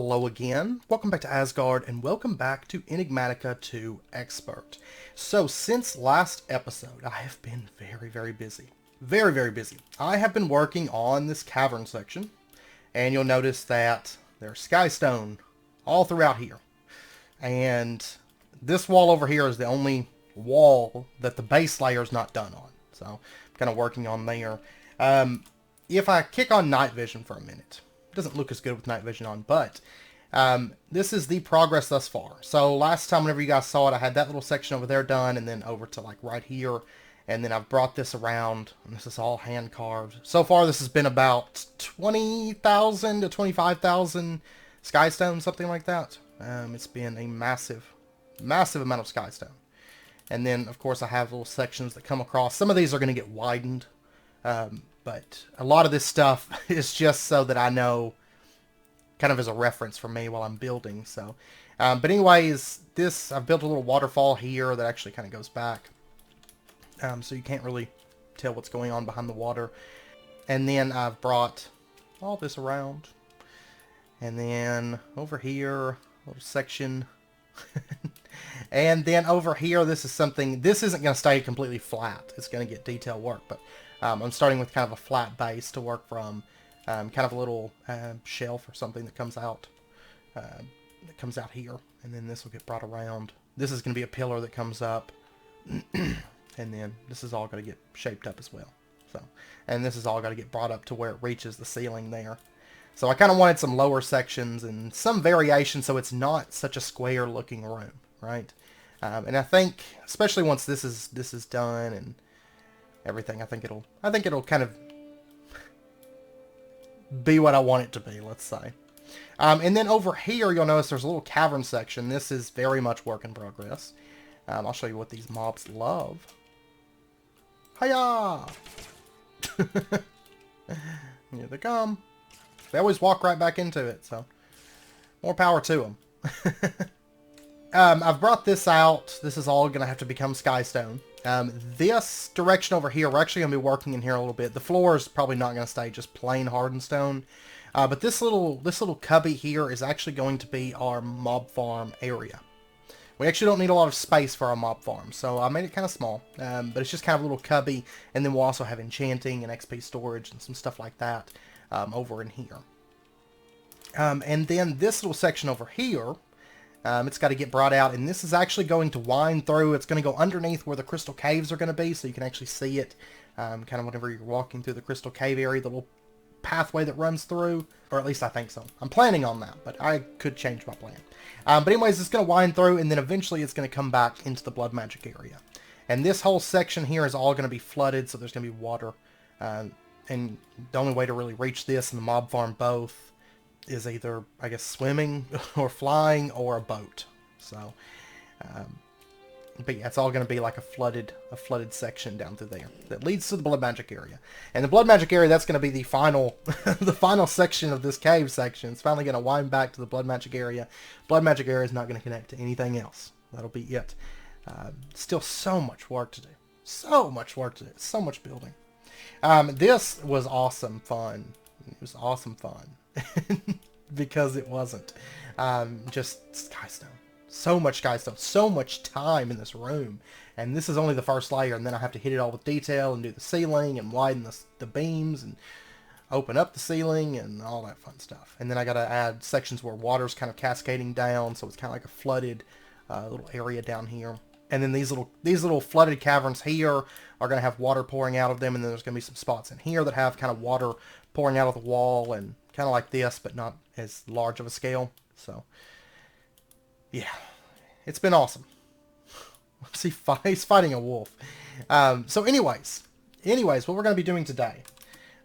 Hello again, welcome back to Asgard, and welcome back to Enigmatica 2 Expert. So, since last episode, I have been very busy. Very busy. I have been working on this cavern section, and you'll notice that there's skystone all throughout here. And this wall over here is the only wall that the base layer is not done on. So, I'm kind of working on there. If I kick on night vision for a minute, it doesn't look as good with night vision on, but this is the progress thus far. So last time whenever you guys saw it, I had that little section over there done, and then over to like right here, and then I've brought this around, and this is all hand carved. So far this has been about 20,000 to 25,000 skystone, something like that. It's been a massive amount of skystone. And then of course I have little sections that come across. Some of these are going to get widened. But a lot of this stuff is just so that I know, kind of as a reference for me while I'm building. So, but anyways, I've built a little waterfall here that actually kind of goes back. So you can't really tell what's going on behind the water. And then I've brought all this around. And then over here, a little section. And then over here, this isn't going to stay completely flat. It's going to get detail work, but I'm starting with kind of a flat base to work from, kind of a little shelf or something that comes out here, and then this will get brought around. This is going to be a pillar that comes up, and then this is all going to get shaped up as well. So, and this is all got to get brought up to where it reaches the ceiling there. So I kind of wanted some lower sections and some variation so it's not such a square looking room, right? And I think, especially once this is done and everything, I think it'll kind of be what I want it to be, let's say. And then over here, you'll notice there's a little cavern section. This is very much work in progress. I'll show you what these mobs love. Hiya! Here they come. They always walk right back into it, so more power to them. I've brought this out. This is all going to have to become skystone. This direction over here, we're actually going to be working in here a little bit. The floor is probably not going to stay just plain hardened stone. But this little cubby here is actually going to be our mob farm area. We actually don't need a lot of space for our mob farm, so I made it kind of small. But it's just kind of a little cubby, and then we'll also have enchanting and XP storage and some stuff like that over in here. And then this little section over here, it's got to get brought out, and this is actually going to wind through. It's going to go underneath where the crystal caves are going to be, so you can actually see it kind of whenever you're walking through the crystal cave area, the little pathway that runs through, or at least I think so. I'm planning on that, but I could change my plan. But anyways, it's going to wind through, and then eventually it's going to come back into the blood magic area. And this whole section here is all going to be flooded, so there's going to be water. And the only way to really reach this and the mob farm both is either, I guess, swimming or flying or a boat. So, but yeah, it's all going to be like a flooded section down through there that leads to the blood magic area. And the blood magic area, that's going to be the final, the final section of this cave section. It's finally going to wind back to the blood magic area. Blood magic area is not going to connect to anything else. That'll be it. Still so much work to do. So much work to do. So much building. This was awesome fun. It was awesome fun. Because it wasn't. Just skystone. So much skystone. So much time in this room. And this is only the first layer, and then I have to hit it all with detail and do the ceiling and widen the beams and open up the ceiling and all that fun stuff. And then I got to add sections where water's kind of cascading down, so it's kind of like a flooded little area down here. And then these little flooded caverns here are going to have water pouring out of them, and then there's going to be some spots in here that have kind of water pouring out of the wall, and kind of like this, but not as large of a scale. So, yeah, it's been awesome. See, he's fighting a wolf. So anyways, what we're going to be doing today.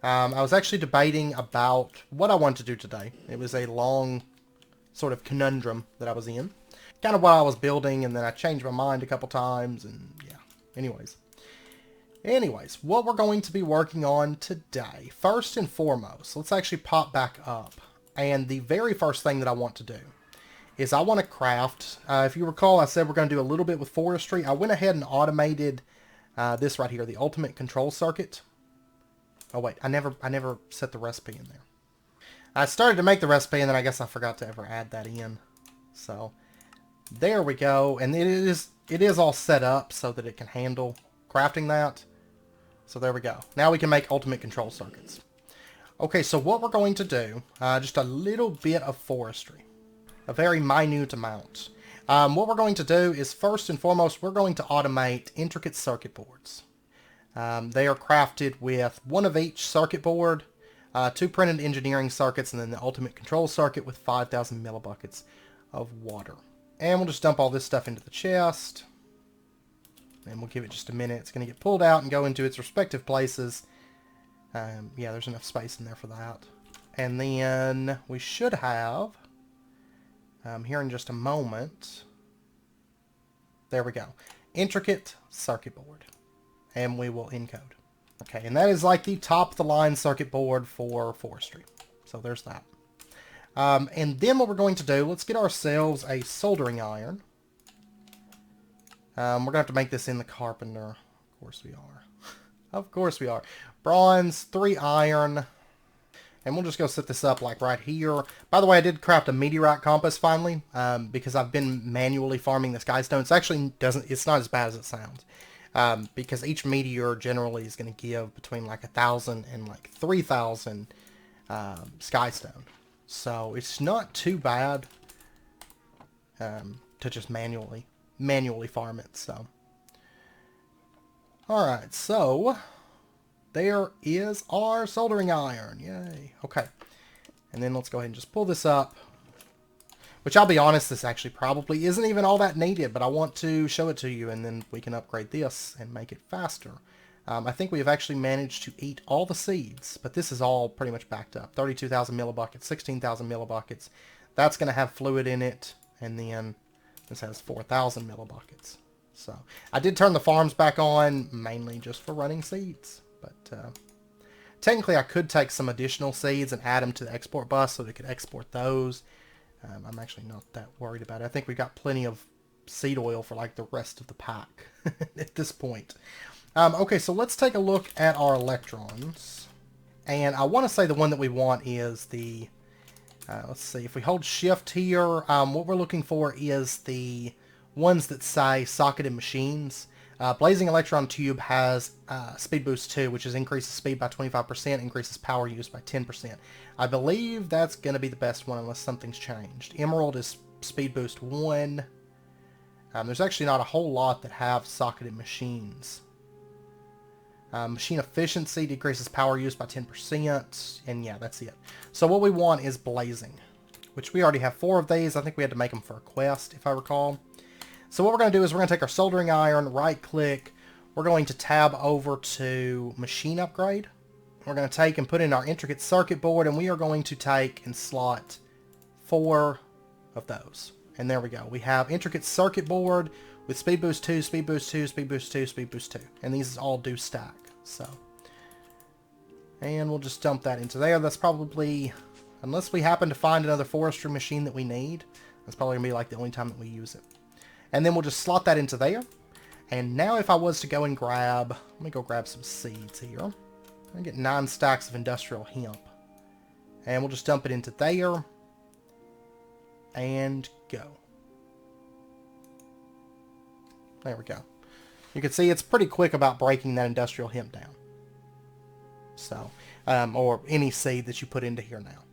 I was actually debating about what I wanted to do today. It was a long sort of conundrum that I was in. Kind of what I was building, and then I changed my mind a couple times, and yeah. Anyways, what we're going to be working on today, first and foremost, let's actually pop back up. And the very first thing that I want to do is I want to craft, if you recall, I said we're going to do a little bit with Forestry. I went ahead and automated this right here, the ultimate control circuit. Oh wait, I never set the recipe in there. I started to make the recipe, and then I guess I forgot to ever add that in. So, there we go. And it is all set up so that it can handle crafting that. So there we go. Now we can make ultimate control circuits. Okay, so what we're going to do, just a little bit of forestry. A very minute amount. What we're going to do is, first and foremost, we're going to automate intricate circuit boards. They are crafted with one of each circuit board, 2 printed engineering circuits, and then the ultimate control circuit with 5,000 millibuckets of water. And we'll just dump all this stuff into the chest. And we'll give it just a minute. It's going to get pulled out and go into its respective places. Yeah, there's enough space in there for that. And then we should have, here in just a moment, there we go, intricate circuit board. And we will encode. Okay, and that is like the top of the line circuit board for forestry. So there's that. And then what we're going to do, let's get ourselves a soldering iron. We're going to have to make this in the carpenter. Of course we are. Of course we are. Bronze, 3 iron. And we'll just go set this up like right here. By the way, I did craft a meteorite compass finally, because I've been manually farming the skystone. It's actually it's not as bad as it sounds. Because each meteor generally is going to give between like 1,000 and like 3,000 skystone. So it's not too bad to just manually farm it. So, all right, so there is our soldering iron. Yay. Okay, and then let's go ahead and just pull this up. Which, I'll be honest, this actually probably isn't even all that needed, but I want to show it to you, and then we can upgrade this and make it faster. I think we have actually managed to eat all the seeds, but this is all pretty much backed up. 32,000 millibuckets, 16,000 millibuckets. That's going to have fluid in it, and then this has 4,000 millibuckets. So, I did turn the farms back on, mainly just for running seeds, but technically I could take some additional seeds and add them to the export bus so they could export those. I'm actually not that worried about it. I think we got plenty of seed oil for like the rest of the pack at this point. Okay, so let's take a look at our electrons. And I want to say the one that we want is the, let's see, if we hold shift here, what we're looking for is the ones that say socketed machines. Blazing Electron Tube has Speed Boost 2, which is increases speed by 25%, increases power use by 10%. I believe that's going to be the best one unless something's changed. Emerald is Speed Boost 1. There's actually not a whole lot that have socketed machines. Machine Efficiency decreases power use by 10%, and yeah, that's it. So what we want is Blazing, which we already have 4 of these. I think we had to make them for a quest, if I recall. So what we're going to do is we're going to take our soldering iron, right-click. We're going to tab over to Machine Upgrade. We're going to take and put in our intricate circuit board, and we are going to take and slot 4 of those. And there we go. We have intricate circuit board with Speed Boost 2, Speed Boost 2, Speed Boost 2, Speed Boost 2. And these all do stack. So, and we'll just dump that into there. That's probably, unless we happen to find another forestry machine that we need, that's probably going to be like the only time that we use it. And then we'll just slot that into there. And now if I was to go and grab, let me go grab some seeds here. I get 9 stacks of industrial hemp. And we'll just dump it into there. And go. There we go. You can see it's pretty quick about breaking that industrial hemp down. So, or any seed that you put into here now.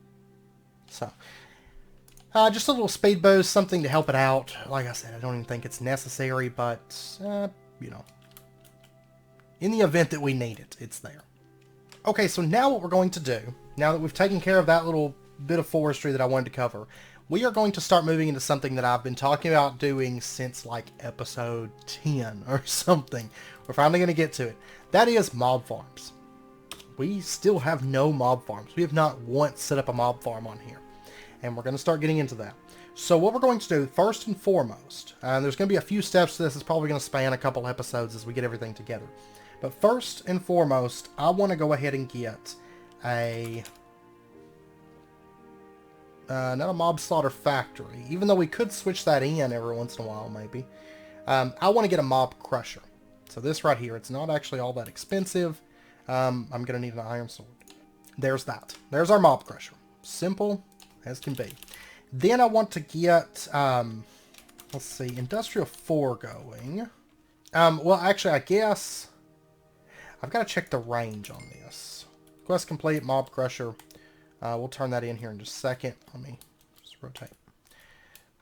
So, just a little speed boost, something to help it out. Like I said, I don't even think it's necessary, but, you know, in the event that we need it, it's there. Okay, so now what we're going to do, now that we've taken care of that little bit of forestry that I wanted to cover, we are going to start moving into something that I've been talking about doing since like episode 10 or something. We're finally going to get to it. That is mob farms. We still have no mob farms. We have not once set up a mob farm on here. And we're going to start getting into that. So what we're going to do, first and foremost, there's going to be a few steps to this. It's probably going to span a couple episodes as we get everything together. But first and foremost, I want to go ahead and get a... not a mob slaughter factory, even though we could switch that in every once in a while, maybe. I want to get a mob crusher. So this right here, it's not actually all that expensive. I'm going to need an iron sword. There's that. There's our mob crusher. Simple as can be. Then I want to get, let's see, Industrial 4 going. Well, actually, I guess I've got to check the range on this. Quest complete, Mob Crusher. We'll turn that in here in just a second. Let me just rotate.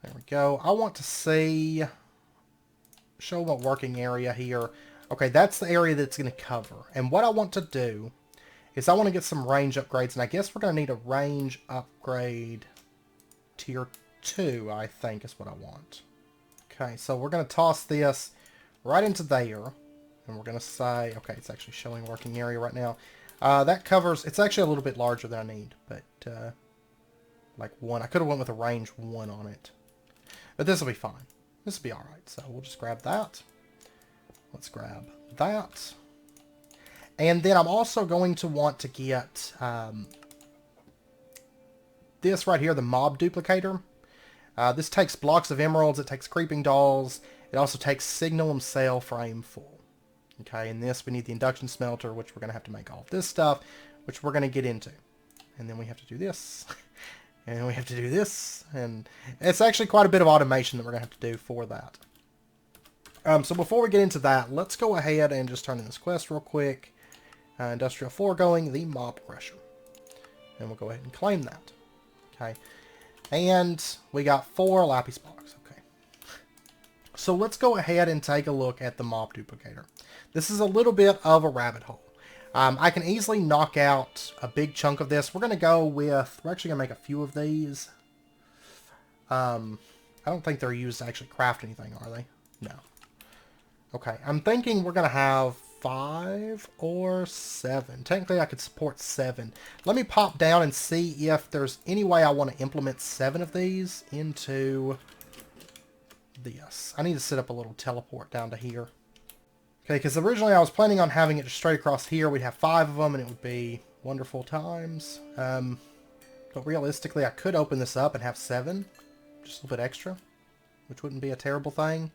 There we go. I want to see, show my working area here. Okay, that's the area that's going to cover. And what I want to do is I want to get some range upgrades. And I guess we're going to need a range upgrade tier 2, I think is what I want. Okay, so we're going to toss this right into there. And we're going to say, okay, it's actually showing working area right now. That covers, it's actually a little bit larger than I need. But, like 1. I could have went with a range 1 on it. But this will be fine. This will be alright. So we'll just grab that. Let's grab that. And then I'm also going to want to get this right here, the mob duplicator. This takes blocks of emeralds. It takes creeping dolls. It also takes signalum sail frame full. Okay, in this we need the induction smelter, which we're going to have to make all of this stuff, which we're going to get into. And then we have to do this. And we have to do this, and it's actually quite a bit of automation that we're going to have to do for that. So before we get into that, let's go ahead and just turn in this quest real quick. Industrial 4 going, the Mob Crusher. And we'll go ahead and claim that. Okay. And we got 4 lapis blocks. Okay. So let's go ahead and take a look at the Mob Duplicator. This is a little bit of a rabbit hole. I can easily knock out a big chunk of this. We're going to go with, we're actually going to make a few of these. I don't think they're used to actually craft anything, are they? No. Okay, I'm thinking we're going to have 5 or 7. Technically, I could support 7. Let me pop down and see if there's any way I want to implement 7 of these into this. I need to set up a little teleport down to here. Okay, because originally I was planning on having it just straight across here. We'd have 5 of them, and it would be wonderful times. But realistically, I could open this up and have 7. Just a little bit extra, which wouldn't be a terrible thing.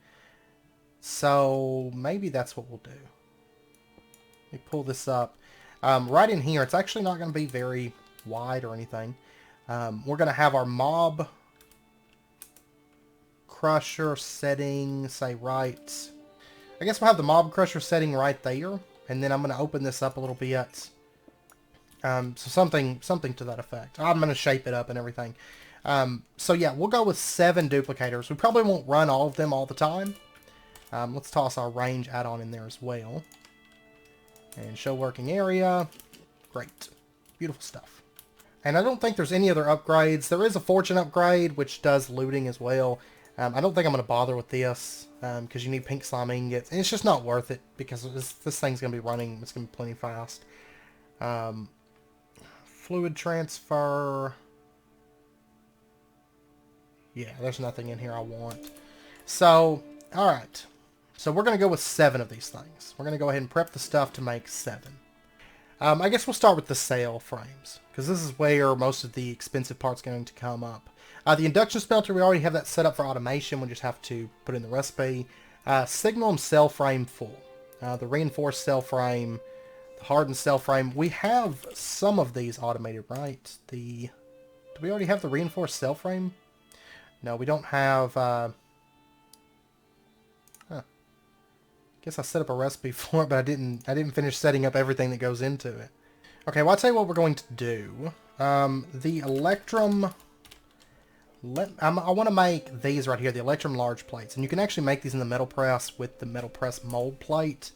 So maybe that's what we'll do. Let me pull this up. Right in here, it's actually not going to be very wide or anything. We're going to have our mob crusher setting, say right... I guess we'll have the mob crusher setting right there, and then I'm going to open this up a little bit. So something to that effect. I'm going to shape it up and everything. So yeah, we'll go with 7 duplicators. We probably won't run all of them all the time. Let's toss our range add-on in there as well. And show working area. Great. Beautiful stuff. And I don't think there's any other upgrades. There is a fortune upgrade, which does looting as well. I don't think I'm going to bother with this, because you need pink slime ingots. And it's just not worth it, because this thing's going to be running. It's going to be plenty fast. Fluid transfer. Yeah, there's nothing in here I want. So, alright. So we're going to go with 7 of these things. We're going to go ahead and prep the stuff to make 7. I guess we'll start with the sail frames, because this is where most of the expensive part's going to come up. The induction smelter, we already have that set up for automation. We just have to put in the recipe. Signalum cell frame full. The reinforced cell frame, the hardened cell frame. We have some of these automated, right? Do we already have the reinforced cell frame? No, we don't have... Guess I set up a recipe for it, but I didn't finish setting up everything that goes into it. Okay, well, I'll tell you what we're going to do. The Electrum... I want to make these right here, the Electrum large plates. And you can actually make these in the metal press with the metal press mold plate.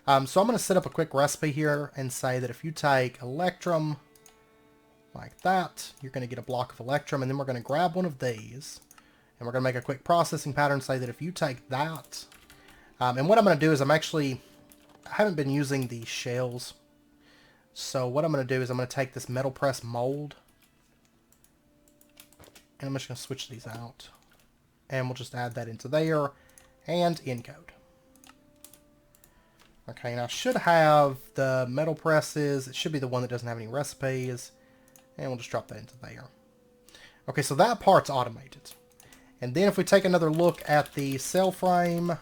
So I'm going to set up a quick recipe here and say that if you take Electrum like that, you're going to get a block of Electrum. And then we're going to grab one of these. And we're going to make a quick processing pattern, say that if you take that... and what I'm going to do is I haven't been using the shells. So what I'm going to do is I'm going to take this metal press mold. And I'm just going to switch these out. And we'll just add that into there. And encode. Okay, now I should have the metal presses. It should be the one that doesn't have any recipes. And we'll just drop that into there. Okay, so that part's automated. And then if we take another look at the cell frame...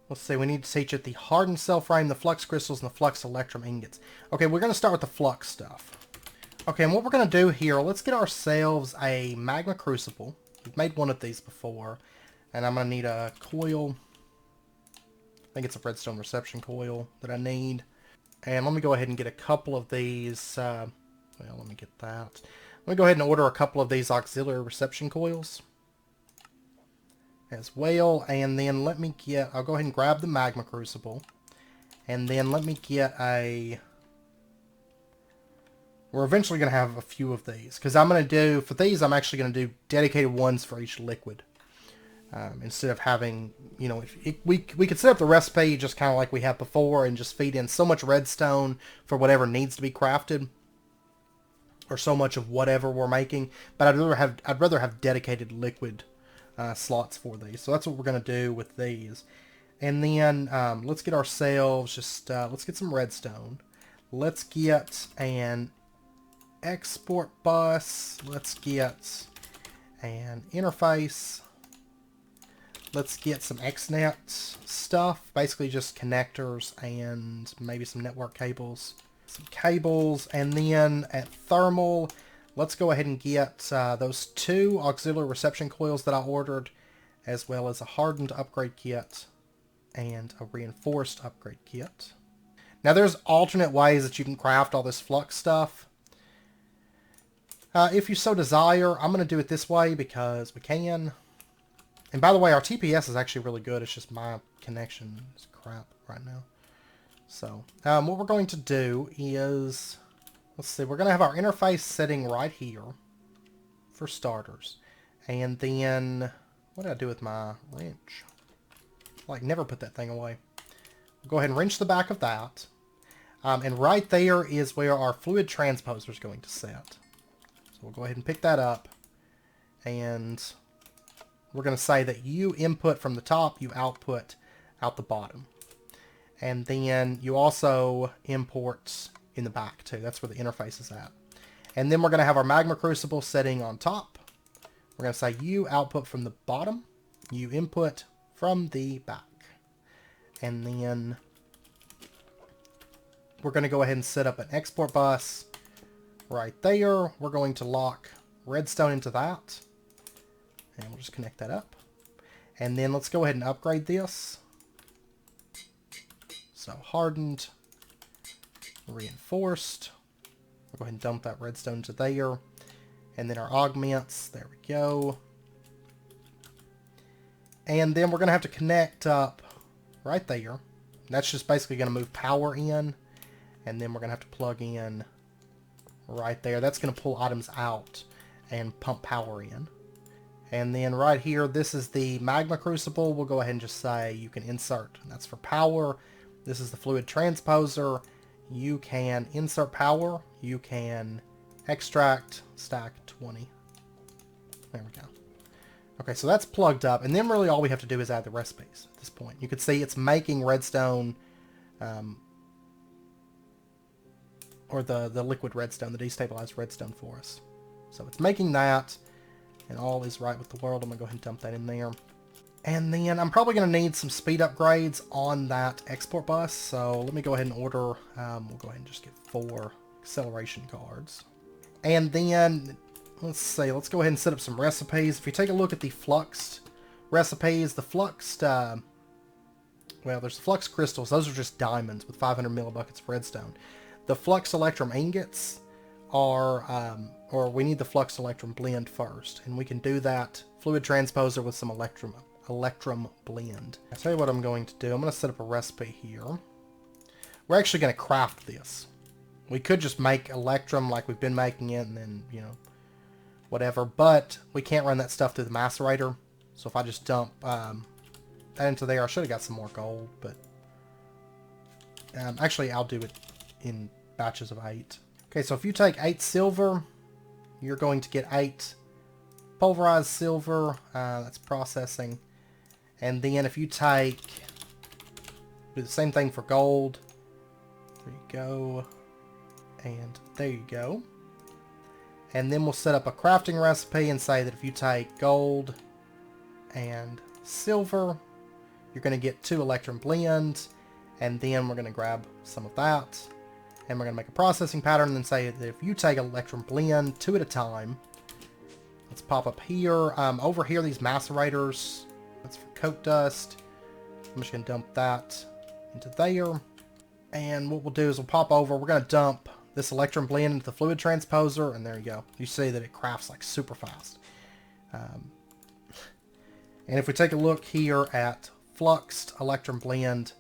Let's see, we need to teach it the hardened cell frame, the flux crystals, and the flux electrum ingots. Okay, we're going to start with the flux stuff. Okay, and what we're going to do here, let's get ourselves a magma crucible. We've made one of these before. And I'm going to need a coil. I think it's a redstone reception coil that I need. And let me go ahead and get a couple of these. Well, let me get that. Let me go ahead and order a couple of these auxiliary reception coils as well. And then let me get, I'll go ahead and grab the magma crucible. And then let me get a, we're eventually going to have a few of these. Because I'm going to do, for these, I'm actually going to do dedicated ones for each liquid. Instead of having, you know, we could set up the recipe just kind of like we have before and just feed in so much redstone for whatever needs to be crafted. Or so much of whatever we're making. But I'd rather have dedicated liquid slots for these. So that's what we're going to do with these. And then let's get ourselves just, let's get some redstone. Let's get an export bus. Let's get an interface. Let's get some XNet stuff. Basically just connectors and maybe some network cables. Some cables. And then at thermal, let's go ahead and get those 2 auxiliary reception coils that I ordered, as well as a hardened upgrade kit and a reinforced upgrade kit. Now there's alternate ways that you can craft all this flux stuff. If you so desire, I'm going to do it this way because we can. And by the way, our TPS is actually really good. It's just my connection is crap right now. So what we're going to do is, let's see, we're going to have our interface setting right here for starters. And then, what did I do with my wrench? Like, never put that thing away. We'll go ahead and wrench the back of that. And right there is where our fluid transposer is going to set. So we'll go ahead and pick that up. And we're going to say that you input from the top, you output out the bottom. And then you also import in the back too. That's where the interface is at. And then we're going to have our magma crucible setting on top. We're going to say you output from the bottom, you input from the back. And then we're going to go ahead and set up an export bus right there. We're going to lock redstone into that. And we'll just connect that up. And then let's go ahead and upgrade this. So hardened, reinforced. We'll go ahead and dump that redstone to there. And then our augments, there we go. And then we're going to have to connect up right there. That's just basically going to move power in. And then we're going to have to plug in right there. That's going to pull items out and pump power in. And then right here, this is the magma crucible. We'll go ahead and just say you can insert. And that's for power. This is the fluid transposer. You can insert power. You can extract, stack 20. There we go. Okay, so that's plugged up. And then really all we have to do is add the recipes at this point. You can see it's making redstone, or the liquid redstone, the destabilized redstone for us. So it's making that. And all is right with the world. I'm going to go ahead and dump that in there. And then I'm probably going to need some speed upgrades on that export bus. So let me go ahead and order, we'll go ahead and just get 4 acceleration cards. And then, let's see, let's go ahead and set up some recipes. If you take a look at the fluxed recipes, the fluxed, well, there's the flux crystals. Those are just diamonds with 500 millibuckets of redstone. The flux electrum ingots are, or we need the flux electrum blend first, and we can do that fluid transposer with some electrum blend. I'll tell you what I'm going to do. I'm going to set up a recipe here. We're actually going to craft this. We could just make electrum like we've been making it and then, you know, whatever, but we can't run that stuff through the macerator. So if I just dump that into there, I should have got some more gold, but actually I'll do it in batches of 8. Okay, so if you take 8 silver, you're going to get 8 pulverized silver. That's processing. And then if you take, do the same thing for gold. There you go. And there you go. And then we'll set up a crafting recipe and say that if you take gold and silver, you're going to get 2 electrum blends. And then we're going to grab some of that. And we're going to make a processing pattern and then say that if you take electrum blend 2 at a time, let's pop up here. Over here, these macerators, that's for coat dust. I'm just going to dump that into there. And what we'll do is we'll pop over. We're going to dump this electrum blend into the fluid transposer. And there you go. You see that it crafts like super fast. And if we take a look here at fluxed electrum blend,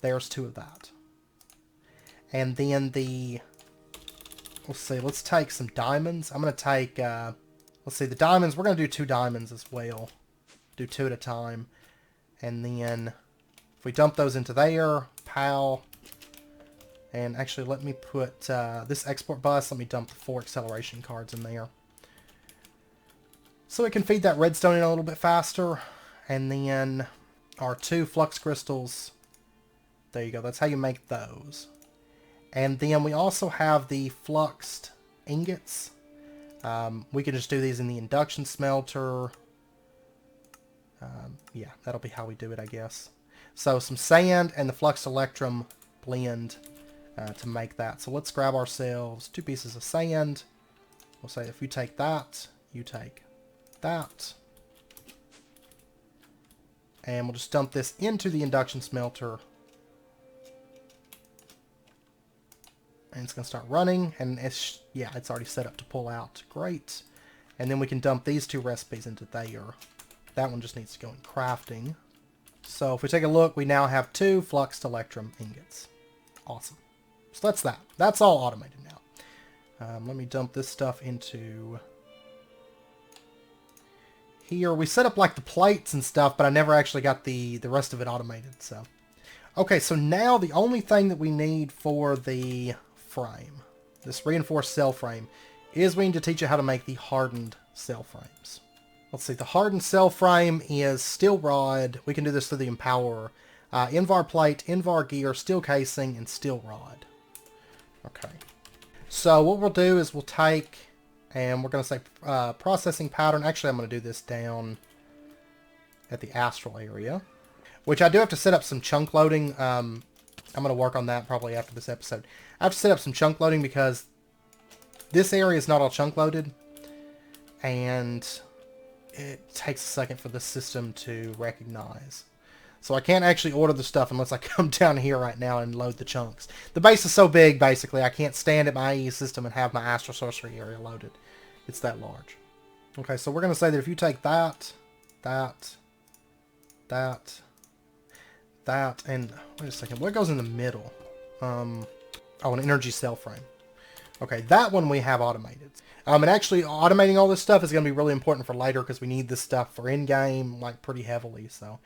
there's 2 of that. And then let's see, let's take some diamonds. I'm going to take, let's see, the diamonds, we're going to do 2 diamonds as well. Do 2 at a time. And then if we dump those into there, pow. And actually, let me put this export bus, let me dump the 4 acceleration cards in there. So it can feed that redstone in a little bit faster. And then our 2 flux crystals. There you go. That's how you make those. And then we also have the fluxed ingots. We can just do these in the induction smelter. Yeah, that'll be how we do it, I guess. So some sand and the fluxed electrum blend to make that. So let's grab ourselves 2 pieces of sand. We'll say if you take that, you take that. And we'll just dump this into the induction smelter. And it's going to start running. And it's already set up to pull out. Great. And then we can dump these 2 recipes into there. That one just needs to go in crafting. So if we take a look, we now have 2 fluxed electrum ingots. Awesome. So that's that. That's all automated now. Let me dump this stuff into here. We set up like the plates and stuff, but I never actually got the rest of it automated. So, okay, so now the only thing that we need for the frame, this reinforced cell frame, is we need to teach you how to make the hardened cell frames. Let's see, the hardened cell frame is steel rod. We can do this through the Empowerer. Invar plate, Invar gear, steel casing, and steel rod. Okay. So what we'll do is we'll take, and we're going to say processing pattern. Actually, I'm going to do this down at the astral area, which I do have to set up some chunk loading. I'm going to work on that probably after this episode. I have to set up some chunk loading because this area is not all chunk loaded, and it takes a second for the system to recognize. So I can't actually order the stuff unless I come down here right now and load the chunks. The base is so big, basically, I can't stand at my IE system and have my astral sorcery area loaded. It's that large. Okay, so we're going to say that if you take that, and wait a second, what goes in the middle? Oh, an energy cell frame. Okay, that one we have automated. And actually, automating all this stuff is going to be really important for later because we need this stuff for in-game, like, pretty heavily. So,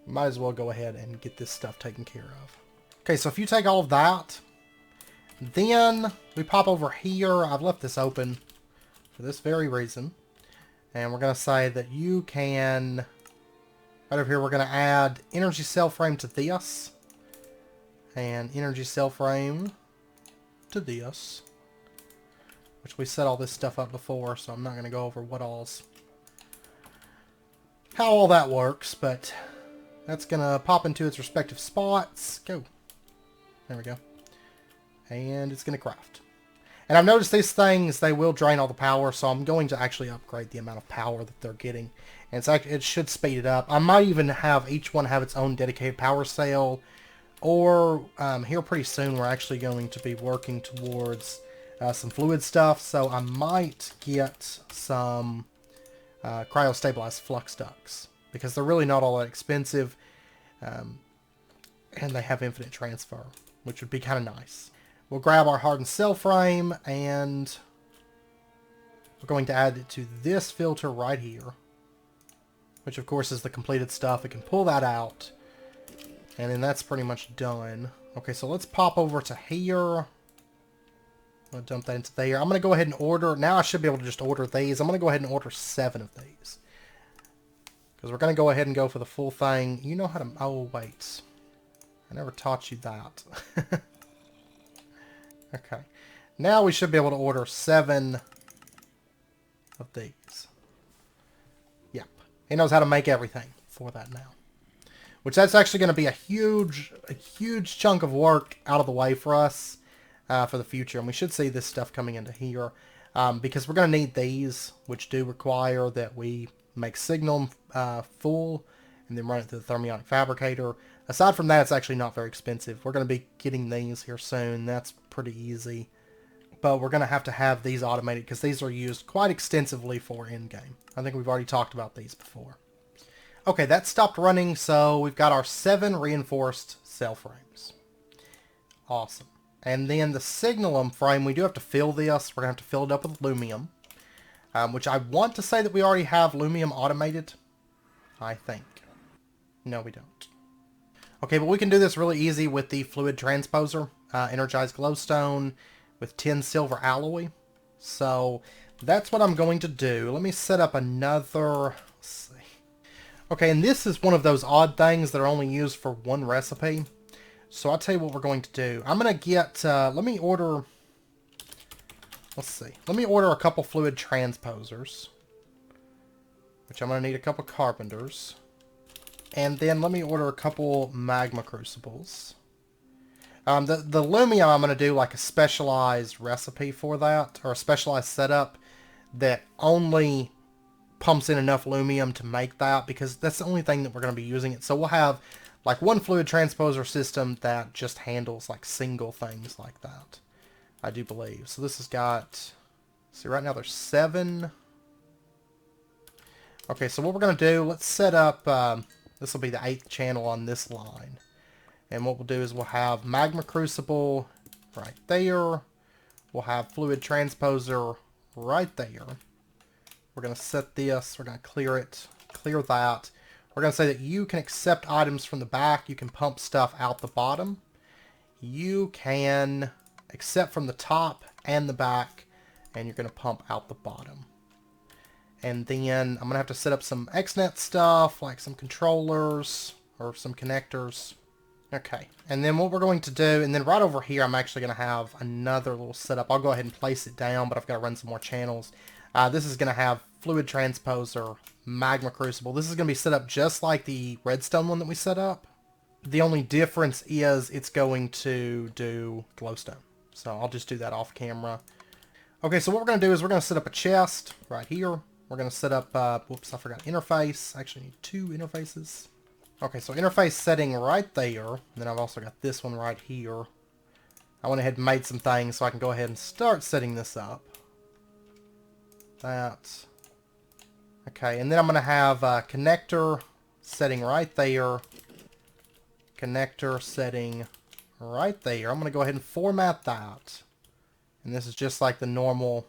might as well go ahead and get this stuff taken care of. Okay, so if you take all of that, then we pop over here. I've left this open for this very reason. And we're going to say that you can, right over here, we're going to add energy cell frame to this. And energy cell frame to this. Which we set all this stuff up before, so I'm not going to go over how all that works, but that's going to pop into its respective spots. Go. There we go. And it's going to craft. And I've noticed these things, they will drain all the power, so I'm going to actually upgrade the amount of power that they're getting. And it should speed it up. I might even have each one have its own dedicated power cell, or here pretty soon we're actually going to be working towards some fluid stuff, so I might get some cryo-stabilized flux ducts, because they're really not all that expensive, and they have infinite transfer, which would be kind of nice. We'll grab our hardened cell frame, and we're going to add it to this filter right here, which of course is the completed stuff. It can pull that out, and then that's pretty much done. Okay, so let's pop over to here. I'm going to dump that into there. I'm going to go ahead and order. Now I should be able to just order these. I'm going to go ahead and order 7 of these. Because we're going to go ahead and go for the full thing. You know how to... Oh, wait. I never taught you that. Okay. Now we should be able to order 7 of these. Yep. He knows how to make everything for that now. Which that's actually going to be a huge chunk of work out of the way for us. for the future. And we should see this stuff coming into here because we're going to need these, which do require that we make signalum full and then run it through the thermionic fabricator. Aside from that, it's actually not very expensive. We're going to be getting these here soon. That's pretty easy. But we're going to have these automated because these are used quite extensively for endgame. I think we've already talked about these before. Okay, that stopped running, so we've got our 7 reinforced cell frames. Awesome. And then the signalum frame, we do have to fill this. We're going to have to fill it up with lumium, which I want to say that we already have lumium automated. I think. No, we don't. Okay, but we can do this really easy with the fluid transposer, energized glowstone with 10 silver alloy. So that's what I'm going to do. Let me set up another, let's see. Okay, and this is one of those odd things that are only used for one recipe. So I'll tell you what we're going to do. I'm going to get, let me order a couple fluid transposers, which I'm going to need a couple carpenters. And then let me order a couple magma crucibles. The Lumia, I'm going to do like a specialized recipe for that, or a specialized setup that only pumps in enough lumium to make that, because that's the only thing that we're going to be using it. So we'll have like one fluid transposer system that just handles like single things like that, I do believe. So this has got, see, right now there's 7. Okay, so what we're going to do, let's set up, this will be the 8th channel on this line. And what we'll do is we'll have magma crucible right there. We'll have fluid transposer right there. We're going to set this, we're going to clear it, clear that. We're going to say that you can accept items from the back. You can pump stuff out the bottom. You can accept from the top and the back, and you're going to pump out the bottom. And then I'm going to have to set up some XNet stuff, like some controllers or some connectors. Okay, and then what we're going to do, and then right over here, I'm actually going to have another little setup. I'll go ahead and place it down, but I've got to run some more channels. This is going to have fluid transposer, magma crucible. This is going to be set up just like the redstone one that we set up. The only difference is it's going to do glowstone. So I'll just do that off camera. Okay, so what we're going to do is we're going to set up a chest right here. We're going to set up, whoops, I forgot interface. I actually need 2 interfaces. Okay, so interface setting right there. And then I've also got this one right here. I went ahead and made some things so I can go ahead and start setting this up. That. Okay, and then I'm going to have connector setting right there. Connector setting right there. I'm going to go ahead and format that. And this is just like the normal,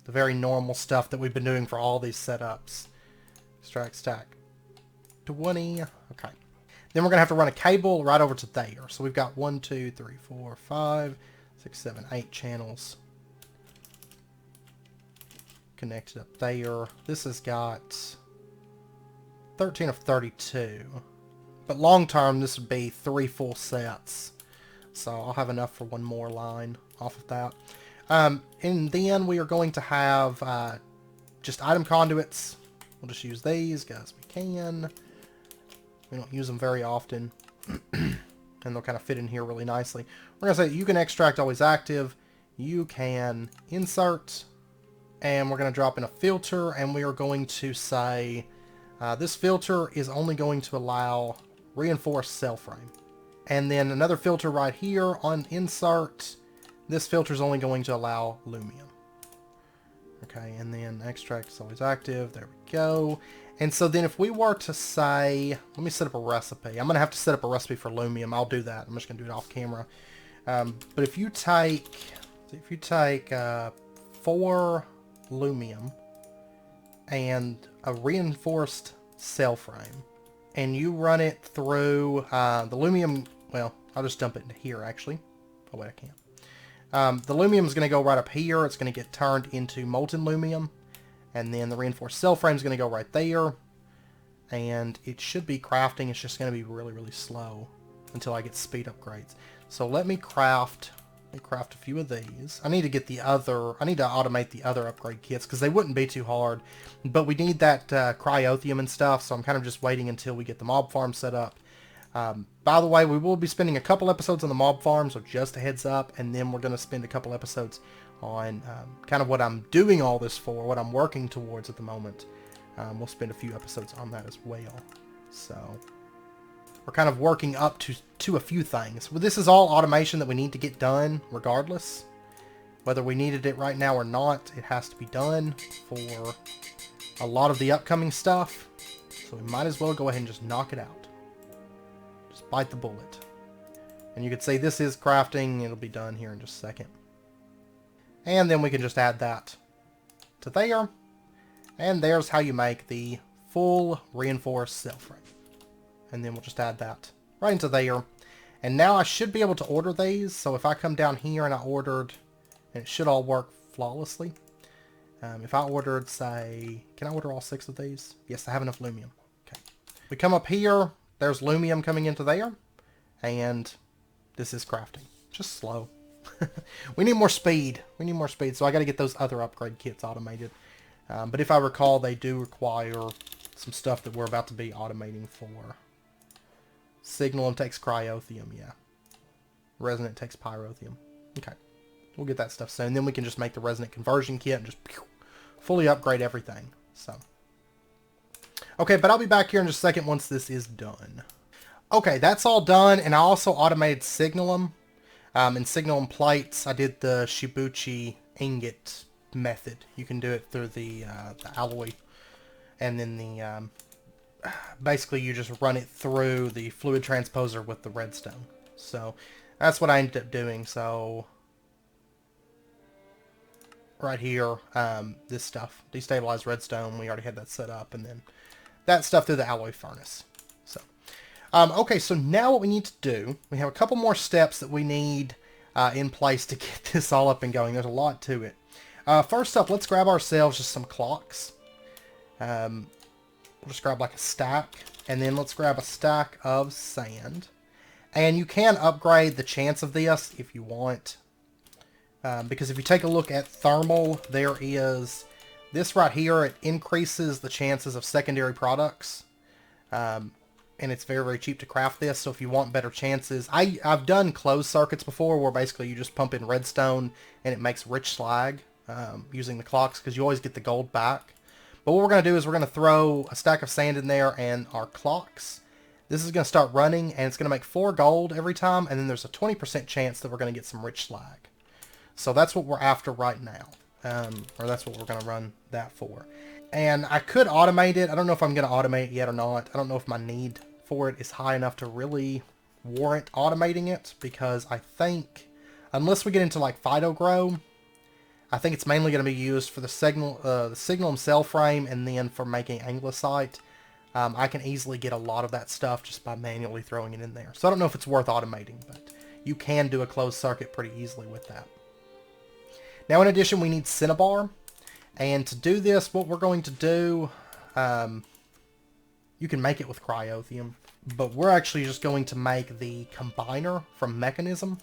the very normal stuff that we've been doing for all these setups. Extract stack 20. Okay. Then we're going to have to run a cable right over to there. So we've got 1, 2, 3, 4, 5, 6, 7, 8 channels connected up there. This has got 13 of 32. But long term, this would be 3 full sets. So I'll have enough for one more line off of that. And then we are going to have just item conduits. We'll just use these as we can. We don't use them very often. And they'll kind of fit in here really nicely. We're going to say you can extract always active. You can insert. And we're going to drop in a filter. And we are going to say this filter is only going to allow reinforced cell frame. And then another filter right here on insert. This filter is only going to allow lumium. Okay, and then extract is always active. There we go. And so then if we were to say, let me set up a recipe. I'm going to have to set up a recipe for lumium. I'll do that. I'm just going to do it off camera. But if you take 4 lumium and a reinforced cell frame, and you run it through the lumium, well, I'll just dump it into here actually. Oh wait, I can't. The lumium is going to go right up here. It's going to get turned into molten lumium. And then the reinforced cell frame is going to go right there. And it should be crafting. It's just going to be really, really slow until I get speed upgrades. So let me craft a few of these. I need to automate the other upgrade kits because they wouldn't be too hard. But we need that cryothium and stuff. So I'm kind of just waiting until we get the mob farm set up. By the way, we will be spending a couple episodes on the mob farm, so just a heads up, and then we're going to spend a couple episodes on kind of what I'm doing all this for, what I'm working towards at the moment. We'll spend a few episodes on that as well. So we're kind of working up to a few things. Well, this is all automation that we need to get done regardless. Whether we needed it right now or not, it has to be done for a lot of the upcoming stuff. So we might as well go ahead and just knock it out. Just bite the bullet. And you could say this is crafting. It'll be done here in just a second. And then we can just add that to there. And there's how you make the full reinforced cell frame. And then we'll just add that right into there. And now I should be able to order these. So if I come down here and I ordered, and it should all work flawlessly. If I ordered, say, can I order all 6 of these? Yes, I have enough Lumium. Okay. We come up here, there's Lumium coming into there. And this is crafting. Just slow. We need more speed. We need more speed. So I got to get those other upgrade kits automated. But if I recall, they do require some stuff that we're about to be automating for. Signalum takes cryothium, yeah. Resonant takes pyrotheum. Okay. We'll get that stuff soon. Then we can just make the resonant conversion kit and just fully upgrade everything. So. Okay, but I'll be back here in just a second once this is done. Okay, that's all done. And I also automated signalum. In signalum plates, I did the Shibuchi ingot method. You can do it through the alloy. And then the... basically, you just run it through the fluid transposer with the redstone. So, that's what I ended up doing. So, right here, this stuff, destabilized redstone, we already had that set up. And then that stuff through the alloy furnace. So, okay, so now what we need to do, we have a couple more steps that we need in place to get this all up and going. There's a lot to it. First up, let's grab ourselves just some clocks. We'll just grab like a stack, and then let's grab a stack of sand. And you can upgrade the chance of this if you want. Because if you take a look at thermal, there is this right here. It increases the chances of secondary products. And it's very, very cheap to craft this. So if you want better chances, I've done closed circuits before where basically you just pump in redstone and it makes rich slag using the clocks because you always get the gold back. But what we're going to do is we're going to throw a stack of sand in there and our clocks. This is going to start running and it's going to make 4 gold every time. And then there's a 20% chance that we're going to get some rich slag. So that's what we're after right now. Or that's what we're going to run that for. And I could automate it. I don't know if I'm going to automate it yet or not. I don't know if my need for it is high enough to really warrant automating it. Because I think, unless we get into like Phytogrow, I think it's mainly going to be used for the signalum cell frame and then for making anglicite. I can easily get a lot of that stuff just by manually throwing it in there. So I don't know if it's worth automating, but you can do a closed circuit pretty easily with that. Now in addition, we need cinnabar. And to do this, what we're going to do, you can make it with cryothium, but we're actually just going to make the combiner from mechanism.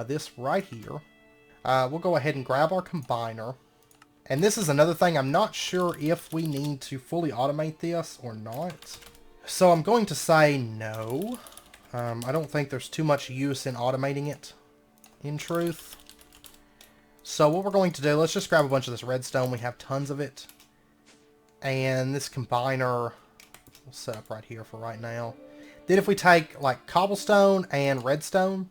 This right here. We'll go ahead and grab our combiner. And this is another thing, I'm not sure if we need to fully automate this or not. So I'm going to say no. I don't think there's too much use in automating it, in truth. So what we're going to do, let's just grab a bunch of this redstone. We have tons of it. And this combiner, we'll set up right here for right now. Then if we take like cobblestone and redstone,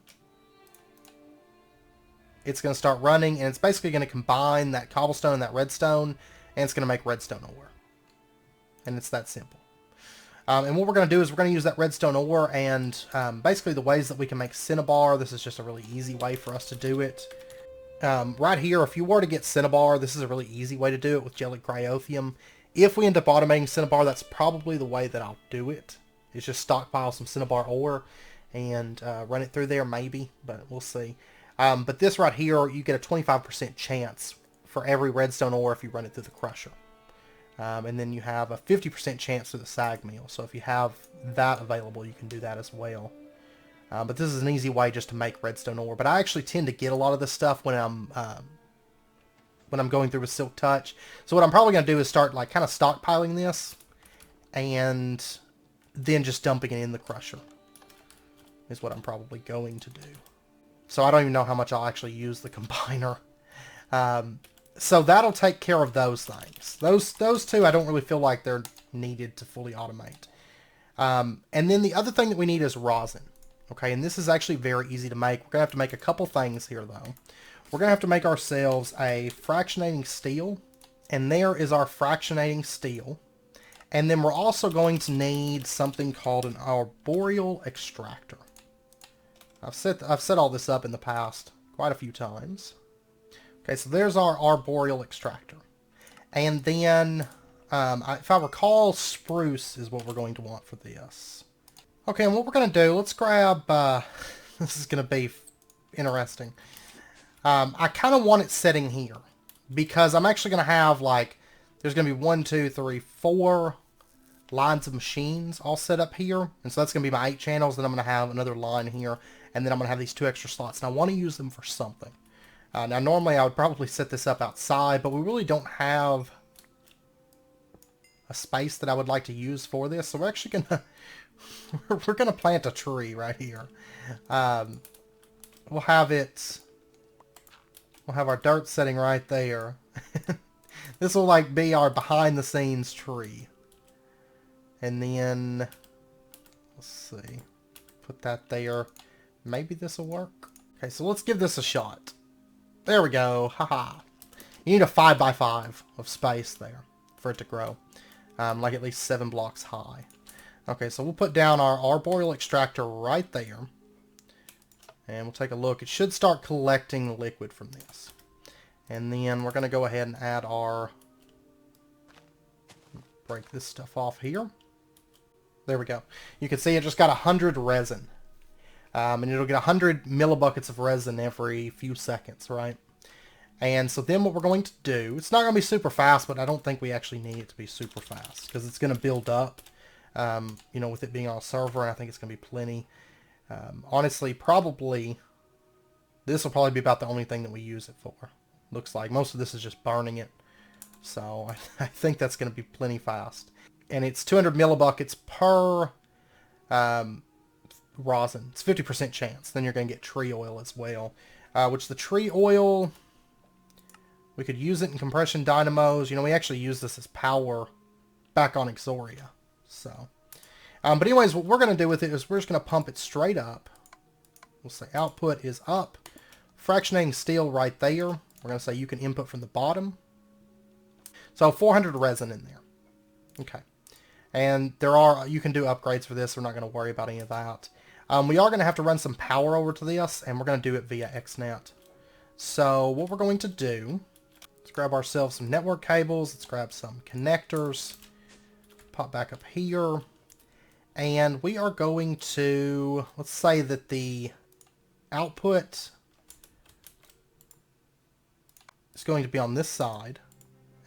it's going to start running, and it's basically going to combine that cobblestone and that redstone, and it's going to make redstone ore. And it's that simple. And what we're going to do is we're going to use that redstone ore, and basically the ways that we can make cinnabar, this is just a really easy way for us to do it. Right here, if you were to get cinnabar, this is a really easy way to do it with jellied cryothium. If we end up automating cinnabar, that's probably the way that I'll do it. It's just stockpile some cinnabar ore and run it through there, maybe, but we'll see. But this right here, you get a 25% chance for every redstone ore if you run it through the crusher. And then you have a 50% chance through the sag mill. So if you have that available, you can do that as well. But this is an easy way just to make redstone ore. But I actually tend to get a lot of this stuff when I'm going through with Silk Touch. So what I'm probably going to do is start like kind of stockpiling this. And then just dumping it in the crusher is what I'm probably going to do. So I don't even know how much I'll actually use the combiner. So that'll take care of those things. Those two I don't really feel like they're needed to fully automate. And then the other thing that we need is rosin. Okay, and this is actually very easy to make. We're going to have to make a couple things here, though. We're going to have to make ourselves a fractionating steel. And there is our fractionating steel. And then we're also going to need something called an arboreal extractor. I've set all this up in the past quite a few times. Okay, so there's our arboreal extractor. And then, if I recall, spruce is what we're going to want for this. Okay, and what we're going to do, let's grab, this is going to be interesting. I kind of want it setting here. Because I'm actually going to have, like, there's going to be 1, 2, 3, 4 lines of machines all set up here. And so that's going to be my 8 channels. Then I'm going to have another line here. And then I'm going to have these 2 extra slots. And I want to use them for something. Now, normally I would probably set this up outside, but we really don't have a space that I would like to use for this. So we're actually going to, we're going to plant a tree right here. We'll have our dirt setting right there. This will like be our behind the scenes tree. And then, let's see, put that there. Maybe this will work. Okay, so let's give this a shot. There we go. Haha. You need a 5x5 of space there for it to grow. Like at least 7 blocks high. Okay, so we'll put down our arboreal extractor right there. And we'll take a look. It should start collecting liquid from this. And then we're going to go ahead and add our... break this stuff off here. There we go. You can see it just got 100 resin. And it'll get 100 millibuckets of resin every few seconds, right? And so then what we're going to do, it's not going to be super fast, but I don't think we actually need it to be super fast because it's going to build up, you know, with it being on a server, and I think it's going to be plenty. Honestly, probably, this will probably be about the only thing that we use it for. Looks like most of this is just burning it. So I think that's going to be plenty fast. And it's 200 millibuckets per rosin. It's 50% chance. Then you're going to get tree oil as well. Which the tree oil, we could use it in compression dynamos. You know, we actually use this as power back on Exoria. So, but anyways, what we're going to do with it is we're just going to pump it straight up. We'll say output is up. Fractionating steel right there. We're going to say you can input from the bottom. So 400 resin in there. Okay. And you can do upgrades for this. We're not going to worry about any of that. We are going to have to run some power over to this, and we're going to do it via XNet. So what we're going to do, let's grab ourselves some network cables. Let's grab some connectors. Pop back up here. And we are going to, let's say that the output is going to be on this side.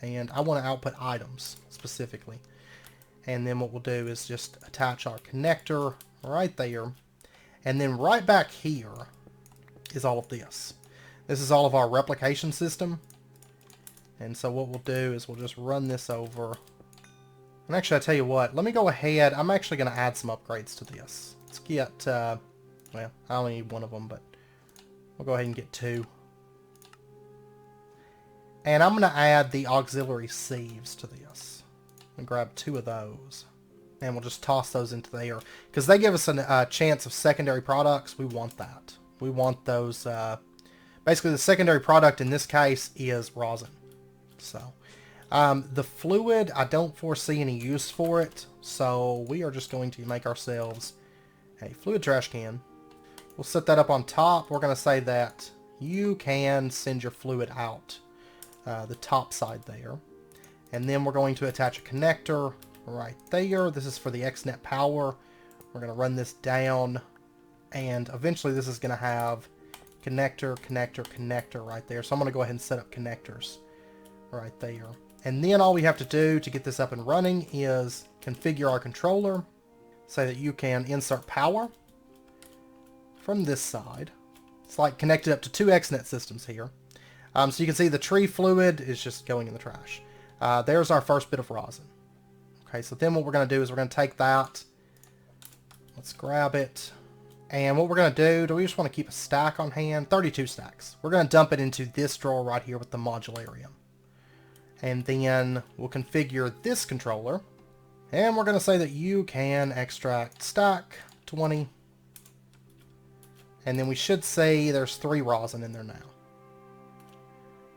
And I want to output items specifically. And then what we'll do is just attach our connector right there. And then right back here is all of this. This is all of our replication system. And so what we'll do is we'll just run this over. And actually, I tell you what, let me go ahead. I'm actually going to add some upgrades to this. Let's get, well, I only need one of them, but we'll go ahead and get 2. And I'm going to add the auxiliary sieves to this. And grab 2 of those. And we'll just toss those into there. Because they give us a chance of secondary products. We want that. We want those. Basically, the secondary product in this case is rosin. So, the fluid, I don't foresee any use for it. So, we are just going to make ourselves a fluid trash can. We'll set that up on top. We're going to say that you can send your fluid out the top side there. And then we're going to attach a connector right there. This is for the XNet power. We're going to run this down. And eventually this is going to have connector, connector, connector right there. So I'm going to go ahead and set up connectors right there. And then all we have to do to get this up and running is configure our controller. Say that you can insert power from this side. It's like connected up to 2 XNet systems here. So you can see the tree fluid is just going in the trash. There's our first bit of rosin. Okay, so then what we're going to do is we're going to take that, Let's grab it. And what we're going to do we just want to keep a stack on hand? 32 stacks. We're going to dump it into this drawer right here with the modularium. And then we'll configure this controller. And we're going to say that you can extract stack 20. And then we should say there's 3 rosin in there now.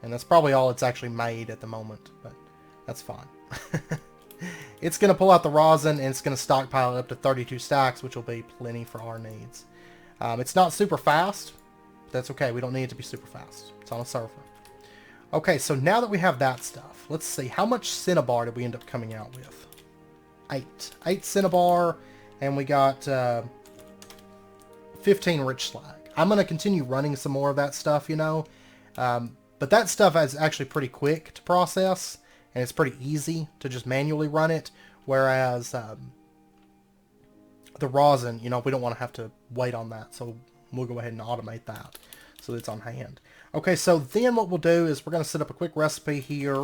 And that's probably all it's actually made at the moment, but that's fine. It's going to pull out the rosin, and it's going to stockpile it up to 32 stacks, which will be plenty for our needs. It's not super fast. That's okay. We don't need it to be super fast. It's on a server. Okay, so now that we have that stuff, let's see. How much cinnabar did we end up coming out with? 8. 8 cinnabar, and we got 15 rich slag. I'm going to continue running some more of that stuff, you know. But that stuff is actually pretty quick to process, and it's pretty easy to just manually run it, whereas the rosin, you know, we don't want to have to wait on that, so we'll go ahead and automate that so it's on hand. Okay, so then what we'll do is we're going to set up a quick recipe here.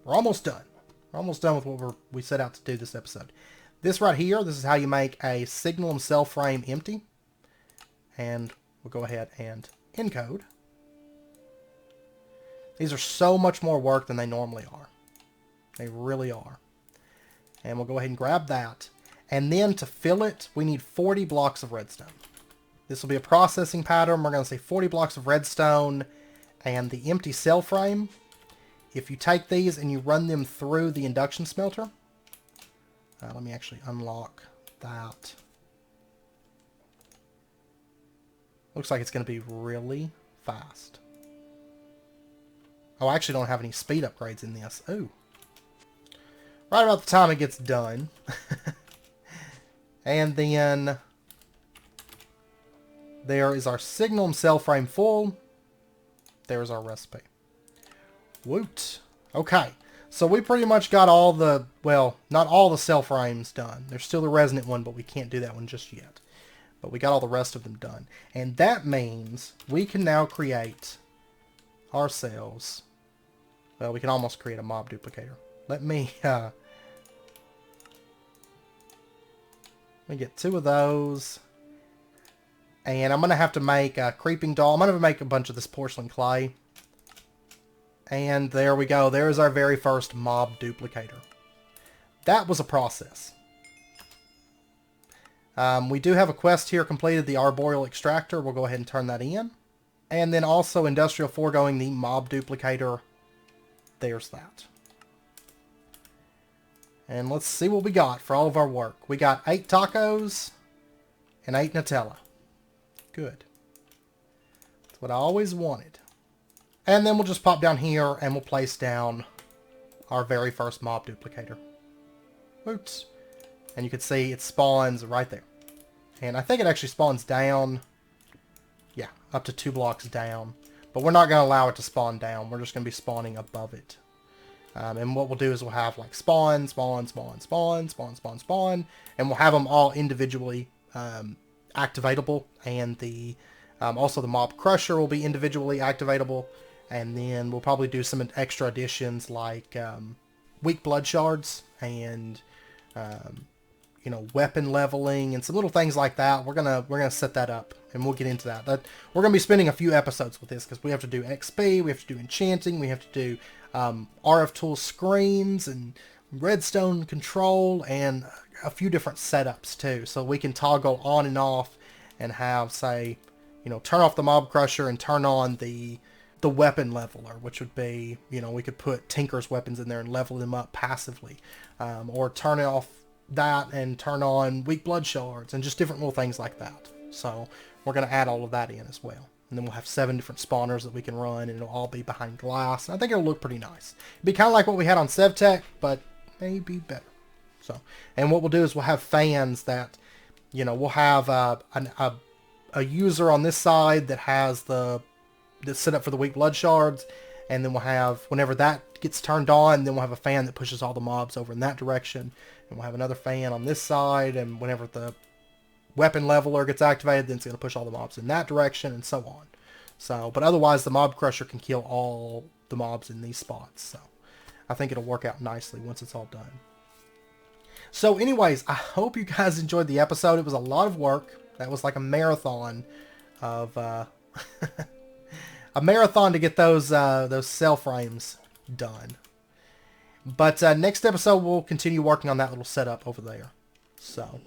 We're almost done. We're almost done with what we set out to do this episode. This right here, this is how you make a signalum cell frame empty. And we'll go ahead and encode. These are so much more work than they normally are. They really are. And we'll go ahead and grab that. And then to fill it, we need 40 blocks of redstone. This will be a processing pattern. We're going to say 40 blocks of redstone and the empty cell frame. If you take these and you run them through the induction smelter. Let me actually unlock that. Looks like it's going to be really fast. Oh, I actually don't have any speed upgrades in this. Ooh. Right about the time it gets done. And then there is our signalum cell frame full. There's our recipe. Woot. Okay. So we pretty much got all the, well, not all the cell frames done. There's still the resonant one, but we can't do that one just yet. But we got all the rest of them done. And that means we can now create ourselves, well, we can almost create a mob duplicator. Let me get 2 of those. And I'm going to have to make a creeping doll. I'm going to make a bunch of this porcelain clay. And there we go. There's our very first mob duplicator. That was a process. We do have a quest here completed, the arboreal extractor. We'll go ahead and turn that in. And then also industrial foregoing the mob duplicator. There's that. And let's see what we got for all of our work. We got 8 tacos and 8 Nutella. Good. That's what I always wanted. And then we'll just pop down here and we'll place down our very first mob duplicator. Oops. And you can see it spawns right there. And I think it actually spawns down, yeah, up to 2 blocks down. But we're not going to allow it to spawn down. We're just going to be spawning above it. And what we'll do is we'll have like spawn, spawn, spawn, spawn, spawn, spawn, spawn. And we'll have them all individually activatable. And the also the mob crusher will be individually activatable. And then we'll probably do some extra additions like weak blood shards and you know, weapon leveling and some little things like that. We're gonna set that up, and we'll get into that. But we're gonna be spending a few episodes with this because we have to do XP, we have to do enchanting, we have to do RF tool screens and redstone control and a few different setups too. So we can toggle on and off and have, say, you know, turn off the mob crusher and turn on the weapon leveler, which would be, you know, we could put Tinker's weapons in there and level them up passively, or turn it off that and turn on weak blood shards and just different little things like that. So we're going to add all of that in as well. And then we'll have 7 different spawners that we can run, and it'll all be behind glass. And I think it'll look pretty nice. It'll be kind of like what we had on SevTech, but maybe better. So, and what we'll do is we'll have fans that, you know, we'll have a user on this side that has that's set up for the weak blood shards, and then we'll have, whenever that gets turned on, then we'll have a fan that pushes all the mobs over in that direction, and we'll have another fan on this side, and whenever the weapon leveler gets activated, then it's going to push all the mobs in that direction, and so on. So, but otherwise the mob crusher can kill all the mobs in these spots, so I think it'll work out nicely once it's all done. So anyways, I hope you guys enjoyed the episode. It was a lot of work. That was like a marathon of a marathon to get those cell frames done. But next episode we'll continue working on that little setup over there. So,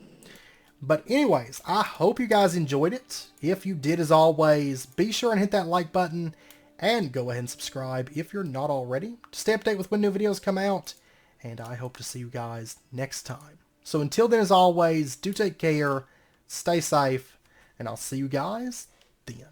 but anyways, I hope you guys enjoyed it. If you did, as always, be sure and hit that like button and go ahead and subscribe if you're not already to stay updated with when new videos come out. And I hope to see you guys next time. So until then, as always, do take care, stay safe, and I'll see you guys then.